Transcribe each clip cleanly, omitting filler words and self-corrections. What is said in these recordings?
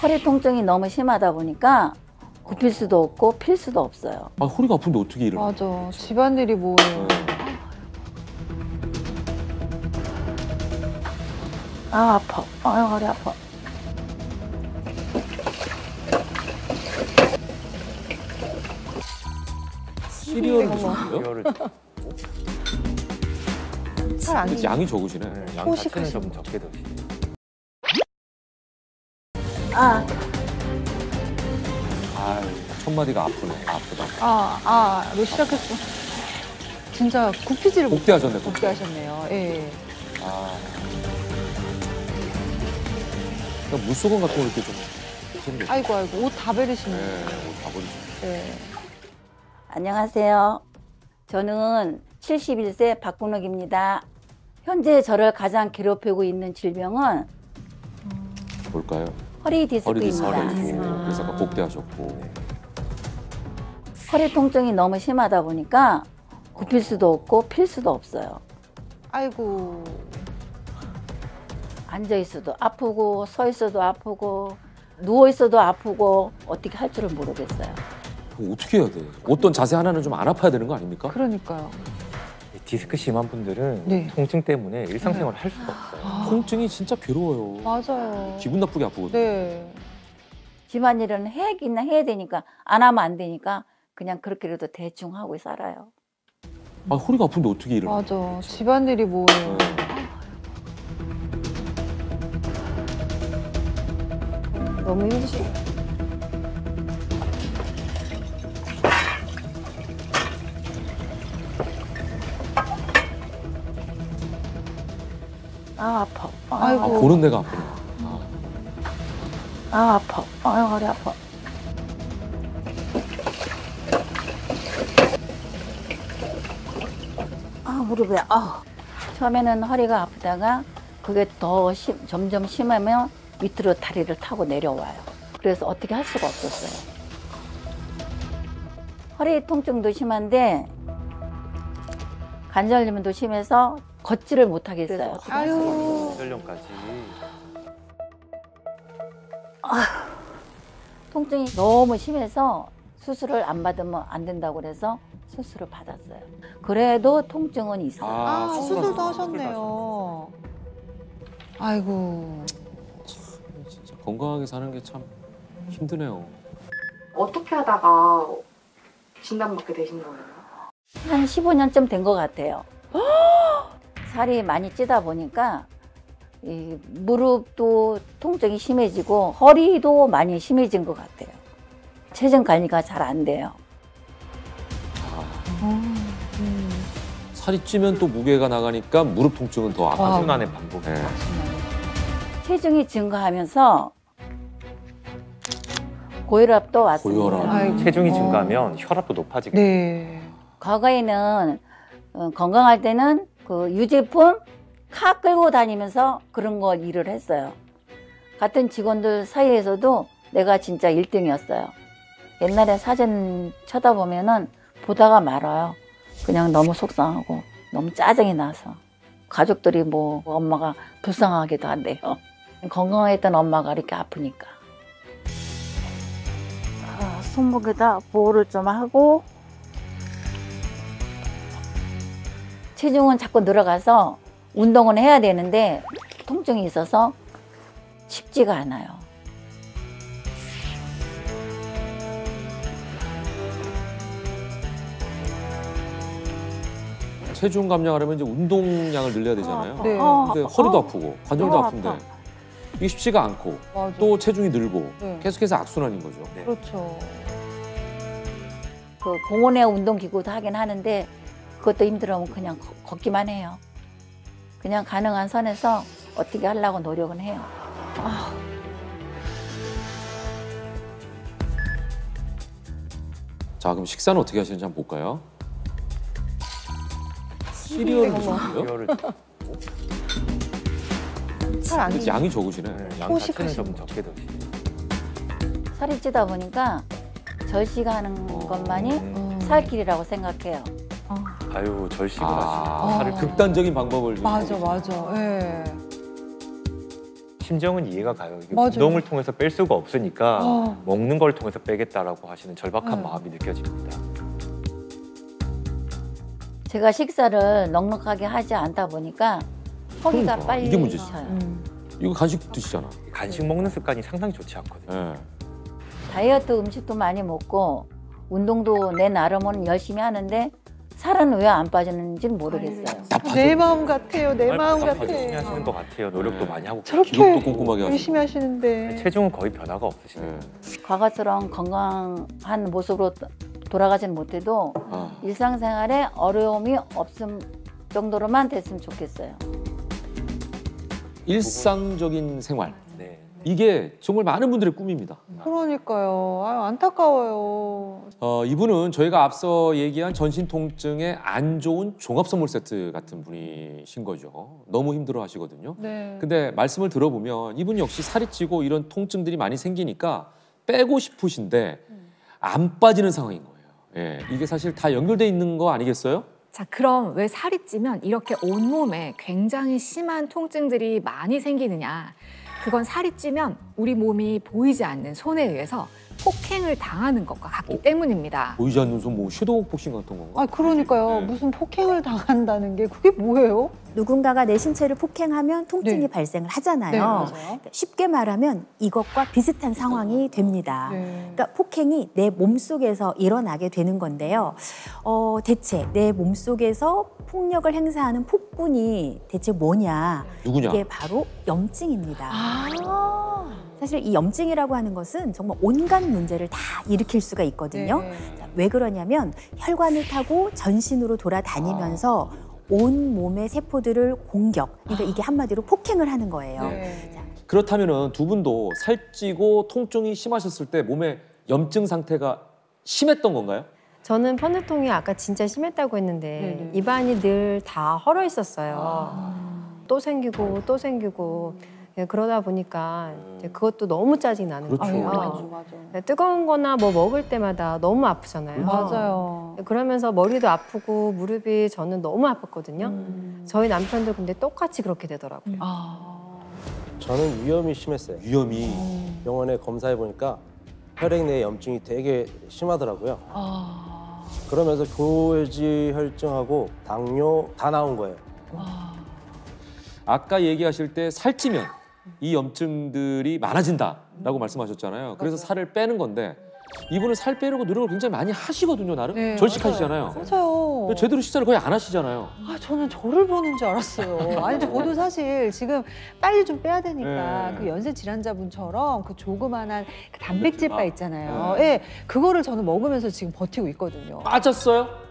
허리 통증이 너무 심하다 보니까 굽힐 수도 없고 필 수도 없어요. 아, 허리가 아픈데 어떻게 일을 맞아. 하죠? 집안일이 뭐예요. 아, 아파. 아, 허리 아파. 시리얼을 드시는데요? 잘 안 양이 적으시네. 양 호식하시는 자체는 좀 적게 드시죠. 아, 아, 첫 마디가 아프네. 아프다. 왜 시작했어? 진짜 굽히지를 복대하셨네, 복대. 굽게 하셨네요. 예. 아. 그냥 물소금 같은 거 이렇게 좀 드시는 게. 아이고, 옷 다 베르시네. 네, 다 버리시네. 네. 안녕하세요. 저는 71세 박근옥입니다. 현재 저를 가장 괴롭히고 있는 질병은 뭘까요? 허리 허리 디스크입니다. 디스크. 그래서 아까 복대하셨고. 허리 통증이 너무 심하다 보니까 굽힐 수도 없고 필 수도 없어요. 아이고. 앉아 있어도 아프고 서 있어도 아프고 누워 있어도 아프고 어떻게 할 줄을 모르겠어요. 그럼 어떻게 해야 돼? 어떤 자세 하나는 좀 안 아파야 되는 거 아닙니까? 그러니까요. 디스크 심한 분들은 네. 통증 때문에 일상생활을 할 수가 없어요. 통증이 진짜 괴로워요. 맞아요. 기분 나쁘게 아프거든요. 네. 집안일은 해야겠나 해야 되니까 안 하면 안 되니까 그냥 그렇게라도 대충 하고 살아요. 아, 허리가 아픈데 어떻게 일을 맞아. 하죠? 집안일이 뭐예요. 너무 힘드시죠? 아, 아파. 아이고. 아, 보는 데가 아프네. 아, 아파. 아, 허리 아파. 아, 무릎이 처음에는 허리가 아프다가 그게 점점 심하면 밑으로 다리를 타고 내려와요. 그래서 어떻게 할 수가 없었어요. 허리 통증도 심한데 관절염도 심해서 걷지를 못하겠어요. 아유. 혈련까지. 통증이 너무 심해서 수술을 안 받으면 안 된다고 그래서 수술을 받았어요. 그래도 통증은 있어요. 수술도 하셨네요. 아이고. 진짜 건강하게 사는 게 참 힘드네요. 어떻게 하다가 진단받게 되신 거예요? 한 15년쯤 된 것 같아요. 살이 많이 찌다 보니까 이 무릎도 통증이 심해지고 허리도 많이 심해진 것 같아요. 체중 관리가 잘 안 돼요. 살이 찌면 또 무게가 나가니까 무릎 통증은 더 아파요. 순환의 반복. 네. 체중이 증가하면서 고혈압도 왔습니다. 고혈압. 아이고. 체중이 증가하면 혈압도 높아지게 돼요. 네. 과거에는 건강할 때는 그 유제품 카 끌고 다니면서 그런 거 일을 했어요. 같은 직원들 사이에서도 내가 진짜 1등이었어요. 옛날에 사진 쳐다보면은 보다가 말아요. 그냥 너무 속상하고 너무 짜증이 나서 가족들이 뭐 엄마가 불쌍하기도 한데요. 건강했던 엄마가 이렇게 아프니까. 손목에다 보호를 좀 하고 체중은 자꾸 늘어가서 운동은 해야 되는데 통증이 있어서 쉽지가 않아요. 체중 감량하려면 이제 운동량을 늘려야 되잖아요. 네. 근데 허리도 아프고 관절도 너무 아픈데 아파. 이게 쉽지가 않고 맞아. 또 체중이 늘고 네. 계속해서 악순환인 거죠. 네. 그렇죠. 그 공원에 운동기구도 하긴 하는데 그것도 힘들으면 그냥 걷기만 해요. 그냥 가능한 선에서 어떻게 하려고 노력은 해요. 자, 그럼 식사는 어떻게 하시는지 한번 볼까요? 시리얼을 드시는데요? 혈을 잘 안 양이 적으시네. 양 자체는 좀 호식하시는 적게 드시죠. 살이 찌다 보니까 절식하는 것만이 살길이라고 생각해요. 아유, 절식을 아, 하시고 살을 극단적인 방법을 좀 맞아, 보여주시네요. 맞아. 예. 심정은 이해가 가요. 이게 맞아요. 운동을 통해서 뺄 수가 없으니까 어. 먹는 걸 통해서 빼겠다라고 하시는 절박한 네. 마음이 느껴집니다. 제가 식사를 넉넉하게 하지 않다 보니까 허기가 그러니까, 빨리 이게 문제지. 차요. 이거 간식 드시잖아. 간식 먹는 습관이 상당히 좋지 않거든요. 예. 다이어트 음식도 많이 먹고 운동도 내 나름은 열심히 하는데 살은 왜 안 빠지는지는 모르겠어요. 내 마음 같아요. 내 마음 답답하게 열심히 같아요. 하시는 것 같아요. 노력도 네. 많이 하고 저렇게 기록도 꼼꼼하게 하시고. 열심히 하시는데. 체중은 거의 변화가 없으시네요. 예. 과거처럼 건강한 모습으로 돌아가진 못해도 아. 일상생활에 어려움이 없음 정도로만 됐으면 좋겠어요. 일상적인 생활. 네. 이게 정말 많은 분들의 꿈입니다. 그러니까요. 아유, 안타까워요. 이분은 저희가 앞서 얘기한 전신 통증에 안 좋은 종합 선물 세트 같은 분이신 거죠. 너무 힘들어 하시거든요. 네. 근데 말씀을 들어보면 이분 역시 살이 찌고 이런 통증들이 많이 생기니까 빼고 싶으신데 안 빠지는 상황인 거예요. 예, 이게 사실 다 연결돼 있는 거 아니겠어요? 자, 그럼 왜 살이 찌면 이렇게 온몸에 굉장히 심한 통증들이 많이 생기느냐? 그건 살이 찌면 우리 몸이 보이지 않는 손에 의해서 폭행을 당하는 것과 같기 때문입니다. 보이지 않는 손 뭐 섀도우 복싱 같은 건가? 아, 그러니까요. 네. 무슨 폭행을 당한다는 게 그게 뭐예요? 누군가가 내 신체를 폭행하면 통증이 네. 발생을 하잖아요. 네, 맞아요. 쉽게 말하면 이것과 비슷한 상황이 됩니다. 네. 그러니까 폭행이 내 몸속에서 일어나게 되는 건데요. 대체 내 몸속에서 폭력을 행사하는 폭군이 대체 뭐냐? 누구냐? 이게 바로 염증입니다. 아. 사실 이 염증이라고 하는 것은 정말 온갖 문제를 다 일으킬 수가 있거든요. 네. 자, 왜 그러냐면 혈관을 타고 전신으로 돌아다니면서 온 몸의 세포들을 공격, 그러니까 이게 한마디로 폭행을 하는 거예요. 네. 그렇다면은 두 분도 살찌고 통증이 심하셨을 때 몸에 염증 상태가 심했던 건가요? 저는 편두통이 아까 진짜 심했다고 했는데 네네. 입안이 늘 다 헐어 있었어요. 또 생기고 또 생기고 예, 그러다 보니까 이제 그것도 너무 짜증 나는 그렇죠. 아유, 거예요. 맞아. 뜨거운 거나 뭐 먹을 때마다 너무 아프잖아요. 맞아요. 그러면서 머리도 아프고 무릎이 저는 너무 아팠거든요. 저희 남편도 근데 똑같이 그렇게 되더라고요. 아. 저는 위염이 심했어요. 위험이. 병원에 검사해 보니까 혈액 내 염증이 되게 심하더라고요. 아. 그러면서 고지혈증하고 당뇨 다 나온 거예요. 아까 얘기하실 때 살찌면 이 염증들이 많아진다라고 말씀하셨잖아요. 그래서 살을 빼는 건데 이분은 살 빼려고 노력을 굉장히 많이 하시거든요, 나름. 네, 절식하시잖아요. 맞아요. 근데 제대로 식사를 거의 안 하시잖아요. 아, 저는 저를 보는 줄 알았어요. 아니, 저도 사실 지금 빨리 좀 빼야 되니까 네. 그 연세 질환자분처럼 그 조그만한 그 단백질 바 있잖아요. 네. 예, 그거를 저는 먹으면서 지금 버티고 있거든요. 빠졌어요?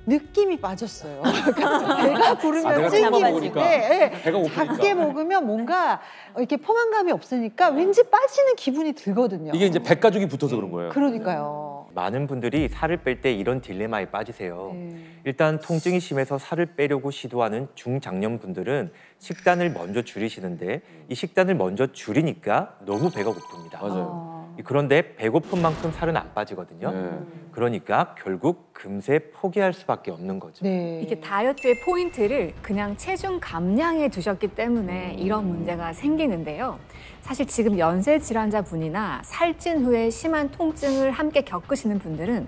느낌이 빠졌어요. 그러니까 배가 부르면 내가 찔기고. 작아 먹으니까. 네, 배가 고프니까. 작게 먹으면 뭔가 이렇게 포만감이 없으니까 왠지 빠지는 기분이 들거든요. 이게 이제 백가죽이 붙어서 그런 거예요. 그러니까요. 많은 분들이 살을 뺄 때 이런 딜레마에 빠지세요. 네. 일단 통증이 심해서 살을 빼려고 시도하는 중장년 분들은 식단을 먼저 줄이시는데 이 식단을 먼저 줄이니까 너무 배가 고픕니다. 맞아요. 그런데 배고픈 만큼 살은 안 빠지거든요. 네. 그러니까 결국 금세 포기할 수밖에 없는 거죠. 네. 이게 다이어트의 포인트를 그냥 체중 감량에 두셨기 때문에 이런 문제가 생기는데요. 사실 지금 연세 질환자 분이나 살찐 후에 심한 통증을 함께 겪으시는 분들은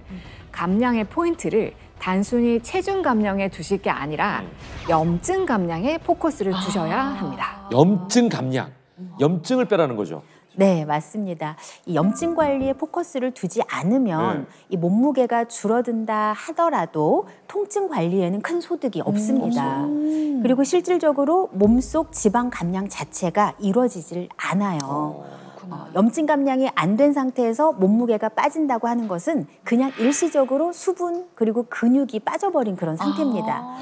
감량의 포인트를 단순히 체중 감량에 두실 게 아니라 염증 감량에 포커스를 두셔야 합니다. 염증 감량. 염증을 빼라는 거죠. 네, 맞습니다. 이 염증 관리에 포커스를 두지 않으면 이 몸무게가 줄어든다 하더라도 통증 관리에는 큰 소득이 없습니다. 그리고 실질적으로 몸속 지방 감량 자체가 이루어지질 않아요. 염증 감량이 안 된 상태에서 몸무게가 빠진다고 하는 것은 그냥 일시적으로 수분 그리고 근육이 빠져버린 그런 상태입니다.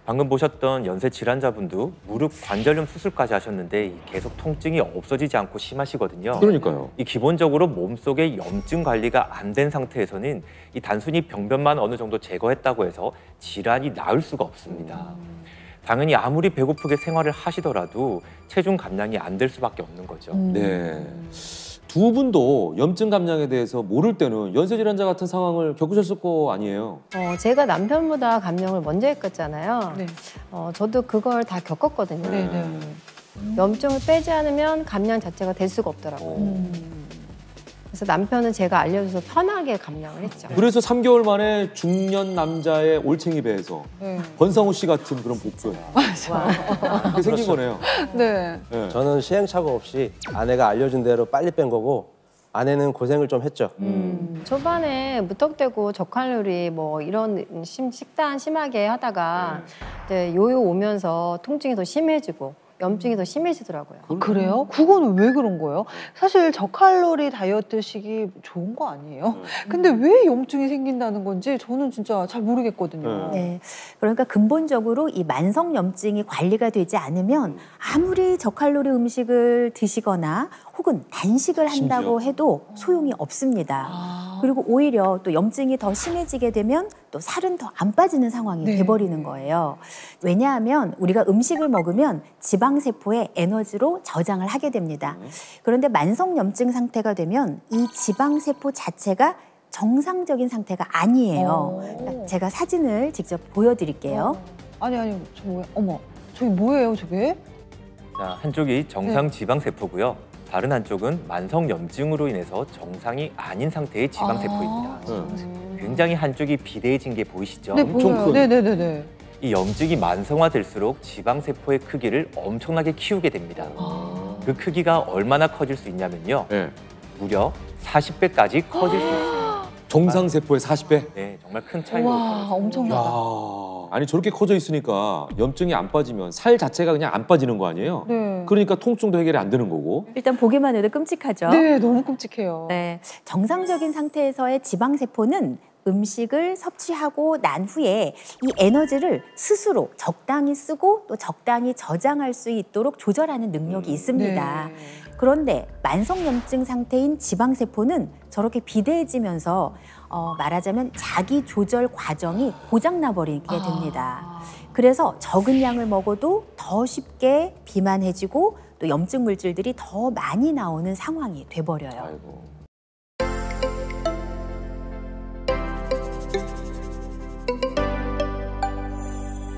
방금 보셨던 연세 질환자분도 무릎 관절염 수술까지 하셨는데 계속 통증이 없어지지 않고 심하시거든요. 그러니까요. 이 기본적으로 몸속의 염증 관리가 안 된 상태에서는 이 단순히 병변만 어느 정도 제거했다고 해서 질환이 나을 수가 없습니다. 당연히 아무리 배고프게 생활을 하시더라도 체중 감량이 안 될 수밖에 없는 거죠. 네. 두 분도 염증 감량에 대해서 모를 때는 연세 질환자 같은 상황을 겪으셨을 거 아니에요? 제가 남편보다 감량을 먼저 했었잖아요. 네. 저도 그걸 다 겪었거든요. 네, 네. 염증을 빼지 않으면 감량 자체가 될 수가 없더라고요. 그래서 남편은 제가 알려줘서 편하게 감량을 했죠. 그래서 3개월 만에 중년 남자의 올챙이 배에서 네. 권상우 씨 같은 그런 복근. 그게 생긴 거네요. 네. 네. 저는 시행착오 없이 아내가 알려준 대로 빨리 뺀 거고 아내는 고생을 좀 했죠. 초반에 무턱대고 저칼로리 뭐 이런 식단 심하게 하다가 이제 요요 오면서 통증이 더 심해지고 염증이 더 심해지더라고요. 그래요? 그거는 왜 그런 거예요? 사실 저칼로리 다이어트식이 좋은 거 아니에요? 근데 왜 염증이 생긴다는 건지 저는 진짜 잘 모르겠거든요. 네, 그러니까 근본적으로 이 만성 염증이 관리가 되지 않으면 아무리 저칼로리 음식을 드시거나 혹은 단식을 한다고 해도 소용이 없습니다. 그리고 오히려 또 염증이 더 심해지게 되면 또 살은 더 안 빠지는 상황이 돼버리는 거예요. 왜냐하면 우리가 음식을 먹으면 지방세포의 에너지로 저장을 하게 됩니다. 그런데 만성 염증 상태가 되면 이 지방세포 자체가 정상적인 상태가 아니에요. 그러니까 제가 사진을 직접 보여드릴게요. 아니, 저 뭐야? 어머, 저기 뭐예요, 저게? 자, 한쪽이 정상 지방 세포고요. 다른 한쪽은 만성 염증으로 인해서 정상이 아닌 상태의 지방 세포입니다. 굉장히 한쪽이 비대해진 게 보이시죠? 네, 엄청 보여요. 큰. 네네네네. 이 염증이 만성화될수록 지방 세포의 크기를 엄청나게 키우게 됩니다. 그 크기가 얼마나 커질 수 있냐면요. 네. 무려 40배까지 커질 수 있어요. 정상 세포의 40배. 네, 정말 큰 차이가 와, 벌어져요. 엄청나다. 아니 저렇게 커져 있으니까 염증이 안 빠지면 살 자체가 그냥 안 빠지는 거 아니에요? 네. 그러니까 통증도 해결이 안 되는 거고. 일단 보기만 해도 끔찍하죠. 네, 너무 끔찍해요. 네, 정상적인 상태에서의 지방세포는 음식을 섭취하고 난 후에 이 에너지를 스스로 적당히 쓰고 또 적당히 저장할 수 있도록 조절하는 능력이 있습니다. 네. 그런데 만성염증 상태인 지방세포는 저렇게 비대해지면서 말하자면 자기 조절 과정이 고장나버리게 됩니다. 그래서 적은 양을 먹어도 더 쉽게 비만해지고 또 염증 물질들이 더 많이 나오는 상황이 돼버려요. 아이고.